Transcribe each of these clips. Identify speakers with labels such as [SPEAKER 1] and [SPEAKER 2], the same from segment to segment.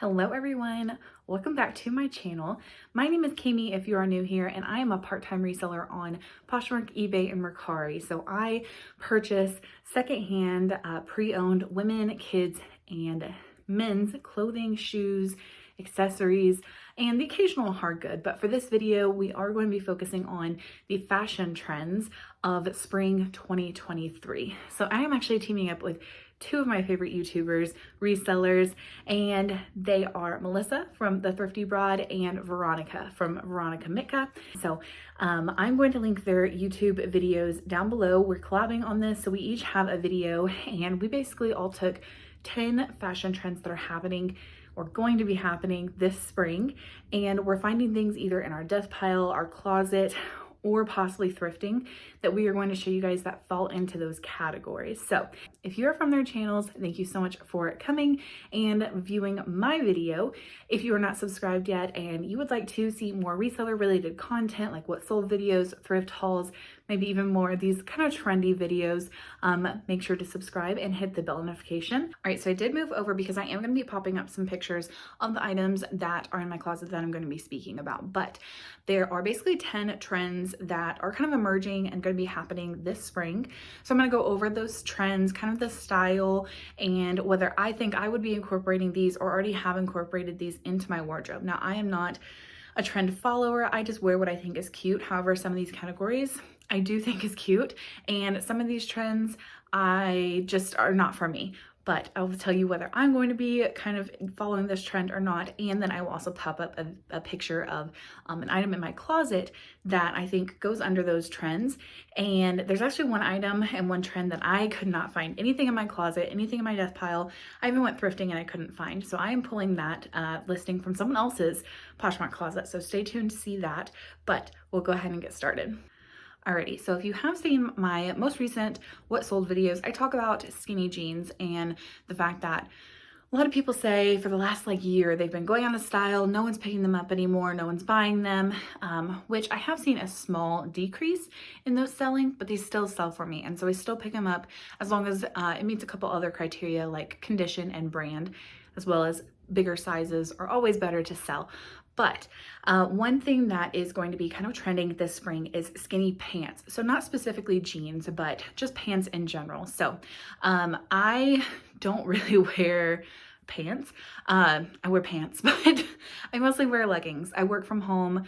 [SPEAKER 1] Hello everyone, welcome back to my channel. My name is Kami if you are new here, and I am a part-time reseller on Poshmark, eBay, and Mercari. So I purchase secondhand, pre-owned women, kids, and men's clothing, shoes, accessories, and the occasional hard good. But for this video, we are going to be focusing on the fashion trends of spring 2023. So I am actually teaming up with two of my favorite YouTubers, resellers, and they are Melissa from the Thrifty Broad and Veronika from Veronika. So I'm going to link their YouTube videos down below. We're collabing on this, so we each have a video, and we basically all took 10 fashion trends that are happening or going to be happening this spring, and we're finding things either in our death pile, our closet, or possibly thrifting that we are going to show you guys that fall into those categories. So if you're from their channels, thank you so much for coming and viewing my video. If you are not subscribed yet and you would like to see more reseller related content like what sold videos, thrift hauls, maybe even more of these kind of trendy videos, make sure to subscribe and hit the bell notification. All right, so I did move over because I am going to be popping up some pictures of the items that are in my closet that I'm going to be speaking about. But there are basically 10 trends that are kind of emerging and going to be happening this spring. So I'm going to go over those trends, kind of the style, and whether I think I would be incorporating these or already have incorporated these into my wardrobe. Now, I am not a trend follower. I just wear what I think is cute. However, some of these categories I do think is cute, and some of these trends I just are not for me. But I will tell you whether I'm going to be kind of following this trend or not. And then I will also pop up a picture of an item in my closet that I think goes under those trends. And there's actually one item and one trend that I could not find anything in my closet, anything in my death pile. I even went thrifting and I couldn't find. So I am pulling that listing from someone else's Poshmark closet. So stay tuned to see that, but we'll go ahead and get started. Alrighty, so if you have seen my most recent What Sold videos, I talk about skinny jeans and the fact that a lot of people say for the last year they've been going out of style, no one's picking them up anymore, no one's buying them, which I have seen a small decrease in those selling, but they still sell for me. And so I still pick them up as long as it meets a couple other criteria like condition and brand, as well as bigger sizes are always better to sell. But one thing that is going to be kind of trending this spring is skinny pants. So not specifically jeans, but just pants in general. So I don't really wear pants. I wear pants, but I mostly wear leggings. I work from home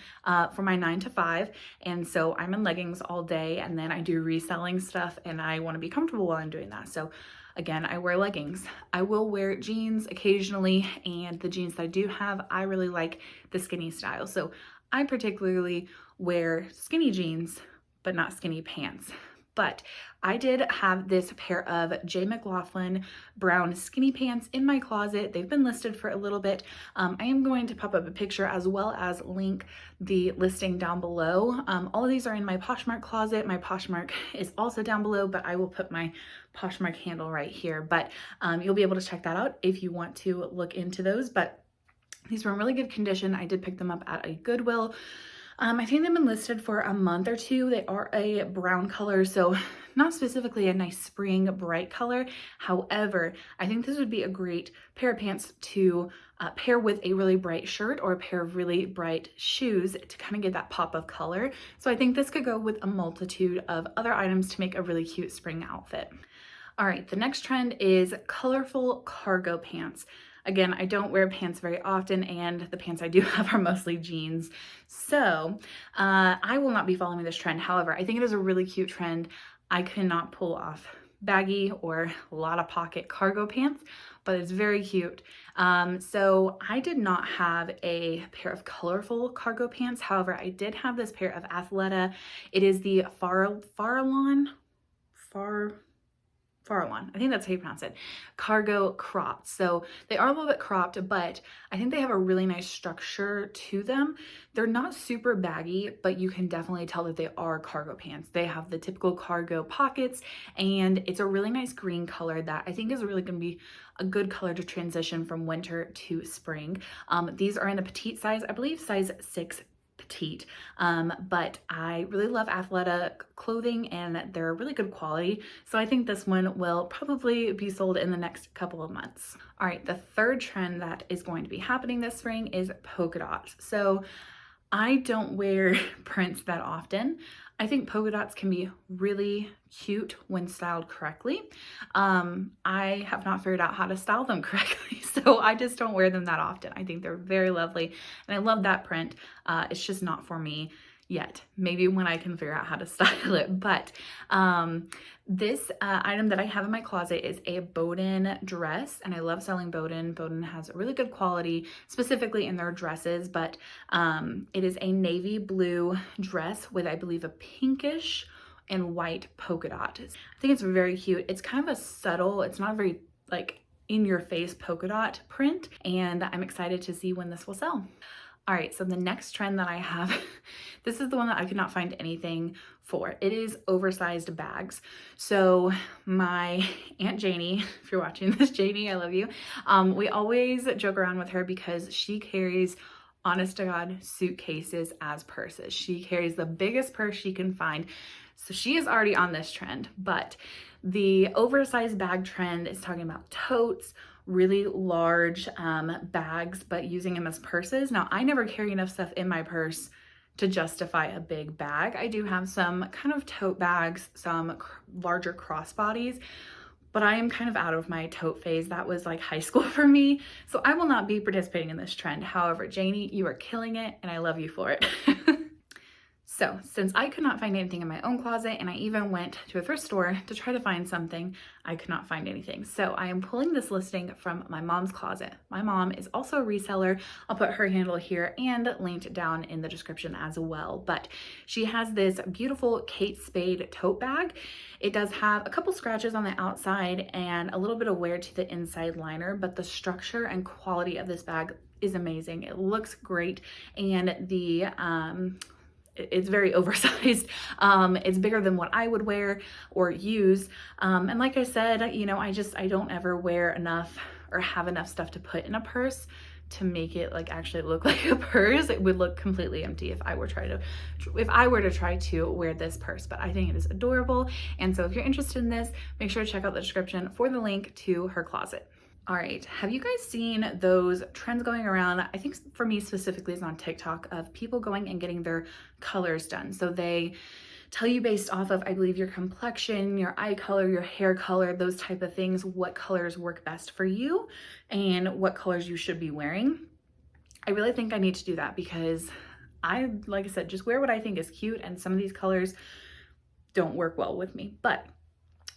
[SPEAKER 1] for my 9 to 5. And so I'm in leggings all day, and then I do reselling stuff, and I want to be comfortable while I'm doing that. So again, I wear leggings. I will wear jeans occasionally, and the jeans that I do have, I really like the skinny style. So I particularly wear skinny jeans, but not skinny pants. But I did have this pair of J. McLaughlin brown skinny pants in my closet. They've been listed for a little bit. I am going to pop up a picture as well as link the listing down below. All of these are in my Poshmark closet. My Poshmark is also down below, but I will put my Poshmark handle right here. But you'll be able to check that out if you want to look into those. But these were in really good condition. I did pick them up at a Goodwill. I think they've been listed for a month or two. They are a brown color, so not specifically a nice spring bright color. However, I think this would be a great pair of pants to pair with a really bright shirt or a pair of really bright shoes to kind of give that pop of color. So I think this could go with a multitude of other items to make a really cute spring outfit. All right, the next trend is colorful cargo pants. Again, I don't wear pants very often, and the pants I do have are mostly jeans. So I will not be following this trend. However, I think it is a really cute trend. I cannot pull off baggy or a lot of pocket cargo pants, but it's very cute. So I did not have a pair of colorful cargo pants. However, I did have this pair of Athleta. It is the Farallon, I think that's how you pronounce it, cargo cropped. So they are a little bit cropped, but I think they have a really nice structure to them. They're not super baggy, but you can definitely tell that they are cargo pants. They have the typical cargo pockets, and it's a really nice green color that I think is really going to be a good color to transition from winter to spring. These are in a petite size, I believe size 6 petite, but I really love Athleta clothing and they're really good quality. So I think this one will probably be sold in the next couple of months. All right, the third trend that is going to be happening this spring is polka dots. So I don't wear prints that often. I think polka dots can be really cute when styled correctly. I have not figured out how to style them correctly, so I just don't wear them that often. I think they're very lovely, and I love that print. It's just not for me yet. Maybe when I can figure out how to style it. But this item that I have in my closet is a Bowden dress, and I love selling Bowden. Bowden has a really good quality, specifically in their dresses, but it is a navy blue dress with, I believe, a pinkish and white polka dot. I think it's very cute. It's kind of a subtle, it's not a very like in your face polka dot print, and I'm excited to see when this will sell. All right, so the next trend that I have, this is the one that I could not find anything for. It is oversized bags. So my Aunt Janie, if you're watching this, Janie, I love you. We always joke around with her because she carries, honest to God, suitcases as purses. She carries the biggest purse she can find. So she is already on this trend, but the oversized bag trend is talking about totes, really large bags, but using them as purses. Now, I never carry enough stuff in my purse to justify a big bag. I do have some kind of tote bags, some larger crossbodies, but I am kind of out of my tote phase. That was like high school for me. So I will not be participating in this trend. However, Janie, you are killing it and I love you for it. So since I could not find anything in my own closet and I even went to a thrift store to try to find something, I could not find anything. So I am pulling this listing from my mom's closet. My mom is also a reseller. I'll put her handle here and linked down in the description as well. But she has this beautiful Kate Spade tote bag. It does have a couple scratches on the outside and a little bit of wear to the inside liner, but the structure and quality of this bag is amazing. It looks great, and the it's very oversized. It's bigger than what I would wear or use. And like I said, you know, I don't ever wear enough or have enough stuff to put in a purse to make it like actually look like a purse. It would look completely empty if I were to try to wear this purse, but I think it is adorable. And so if you're interested in this, make sure to check out the description for the link to her closet. All right, have you guys seen those trends going around? I think for me specifically is on TikTok of people going and getting their colors done. So they tell you based off of, I believe, your complexion, your eye color, your hair color, those type of things, what colors work best for you and what colors you should be wearing. I really think I need to do that because like I said, just wear what I think is cute, and some of these colors don't work well with me. But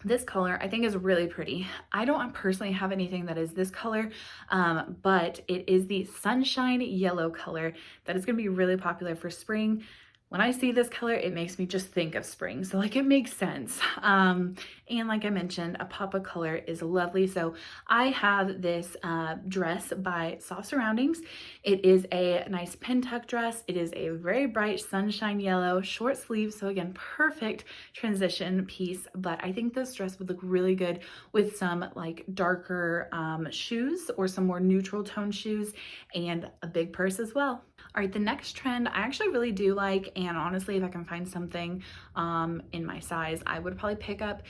[SPEAKER 1] this color I think is really pretty. I don't personally have anything that is this color, but it is the Sunshine Yellow color that is going to be really popular for spring. When I see this color, it makes me just think of spring. So like it makes sense. And like I mentioned, a pop of color is lovely. So I have this dress by Soft Surroundings. It is a nice pin tuck dress. It is a very bright sunshine yellow, short sleeve. So again, perfect transition piece. But I think this dress would look really good with some like darker shoes or some more neutral tone shoes and a big purse as well. All right, the next trend I actually really do like, and honestly, if I can find something in my size, I would probably pick up.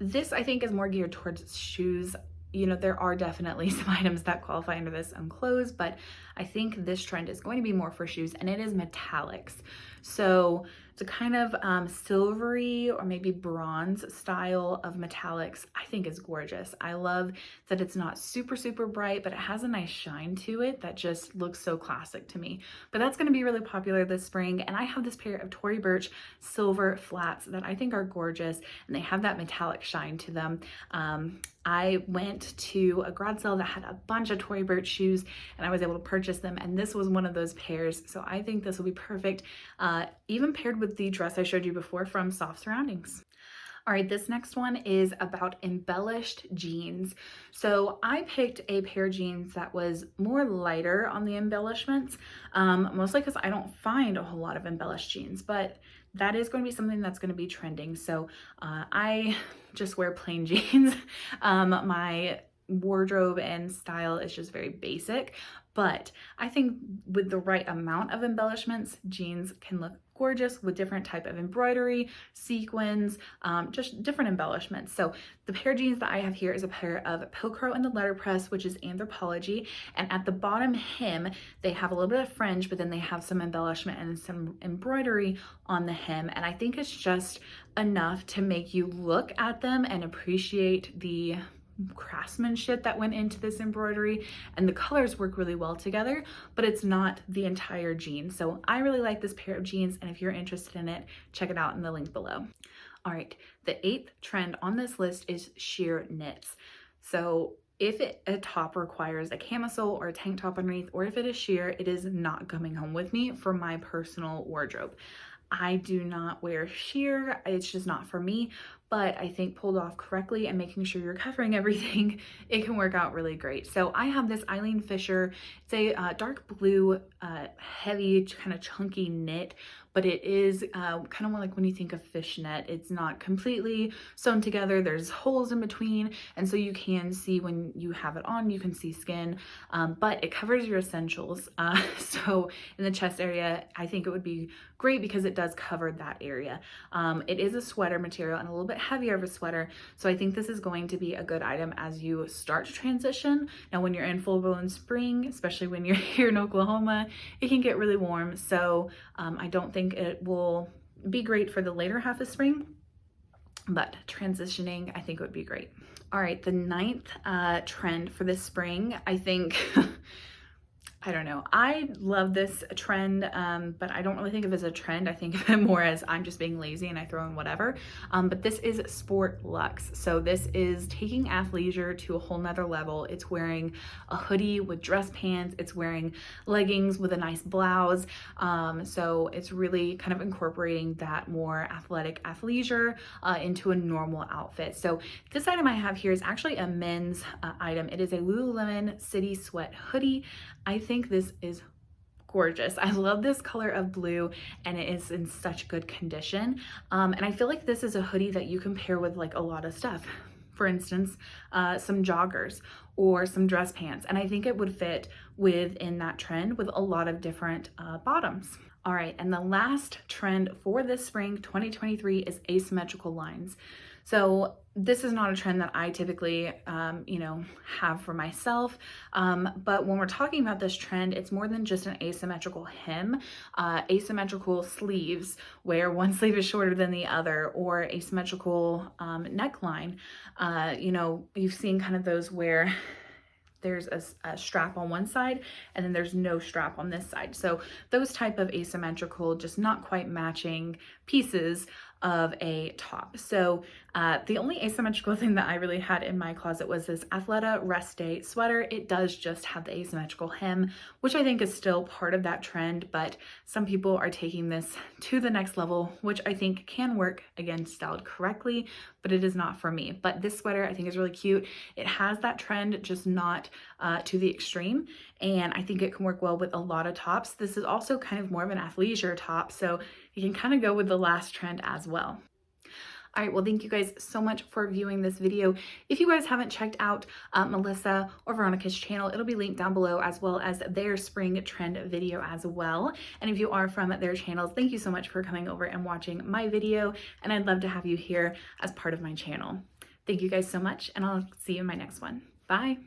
[SPEAKER 1] This I think is more geared towards shoes. You know, there are definitely some items that qualify under this on clothes, but I think this trend is going to be more for shoes, and it is metallics. So it's a kind of silvery or maybe bronze style of metallics. I think is gorgeous. I love that it's not super, super bright, but it has a nice shine to it that just looks so classic to me. But that's going to be really popular this spring. And I have this pair of Tory Burch silver flats that I think are gorgeous, and they have that metallic shine to them. I went to a garage sale that had a bunch of Tory Burch shoes, and I was able to purchase them, and this was one of those pairs. So I think this will be perfect, even paired with the dress I showed you before from Soft Surroundings. All right, this next one is about embellished jeans. So I picked a pair of jeans that was more lighter on the embellishments, mostly because I don't find a whole lot of embellished jeans, but that is going to be something that's going to be trending. So I just wear plain jeans. My wardrobe and style is just very basic, but I think with the right amount of embellishments, jeans can look gorgeous with different type of embroidery, sequins, just different embellishments. So the pair of jeans that I have here is a pair of Pilcro in the letterpress, which is Anthropology, and at the bottom hem, they have a little bit of fringe, but then they have some embellishment and some embroidery on the hem, and I think it's just enough to make you look at them and appreciate the craftsmanship that went into this embroidery, and the colors work really well together, but it's not the entire jean. So I really like this pair of jeans, and if you're interested in it, check it out in the link below. All right, the 8th trend on this list is sheer knits. So if a top requires a camisole or a tank top underneath, or if it is sheer, it is not coming home with me for my personal wardrobe. I do not wear sheer, it's just not for me, but I think pulled off correctly and making sure you're covering everything, it can work out really great. So I have this Eileen Fisher, it's a dark blue, heavy, kind of chunky knit, but it is kind of more like when you think of fishnet. It's not completely sewn together, there's holes in between, and so you can see when you have it on, you can see skin, but it covers your essentials. So in the chest area, I think it would be great because it does cover that area. It is a sweater material and a little bit heavier of a sweater, so I think this is going to be a good item as you start to transition. Now when you're in full-blown spring, especially when you're here in Oklahoma, it can get really warm, so I don't think it will be great for the later half of spring, but transitioning I think would be great. All right, the 9th trend for this spring, I think I don't know. I love this trend, but I don't really think of it as a trend. I think of it more as I'm just being lazy and I throw in whatever. But this is Sport Luxe. So this is taking athleisure to a whole nother level. It's wearing a hoodie with dress pants. It's wearing leggings with a nice blouse. So it's really kind of incorporating that more athletic athleisure into a normal outfit. So this item I have here is actually a men's item. It is a Lululemon City Sweat hoodie. I think this is gorgeous. I love this color of blue, and it is in such good condition. And I feel like this is a hoodie that you can pair with like a lot of stuff. For instance, some joggers or some dress pants. And I think it would fit within that trend with a lot of different bottoms. All right, and the last trend for this spring 2023 is asymmetrical lines. So this is not a trend that I typically, have for myself. But when we're talking about this trend, it's more than just an asymmetrical hem, asymmetrical sleeves where one sleeve is shorter than the other, or asymmetrical neckline. You've seen kind of those where there's a strap on one side and then there's no strap on this side. So those type of asymmetrical, just not quite matching pieces of a top. So the only asymmetrical thing that I really had in my closet was this Athleta Rest Day sweater. It does just have the asymmetrical hem, which I think is still part of that trend, but some people are taking this to the next level, which I think can work, again, styled correctly, but it is not for me. But this sweater I think is really cute. It has that trend, just not to the extreme, and I think it can work well with a lot of tops. This is also kind of more of an athleisure top, so you can kind of go with the last trend as well. All right, well, thank you guys so much for viewing this video. If you guys haven't checked out Melissa or Veronika's channel, it'll be linked down below, as well as their spring trend video as well. And if you are from their channels, thank you so much for coming over and watching my video, and I'd love to have you here as part of my channel. Thank you guys so much, and I'll see you in my next one. Bye.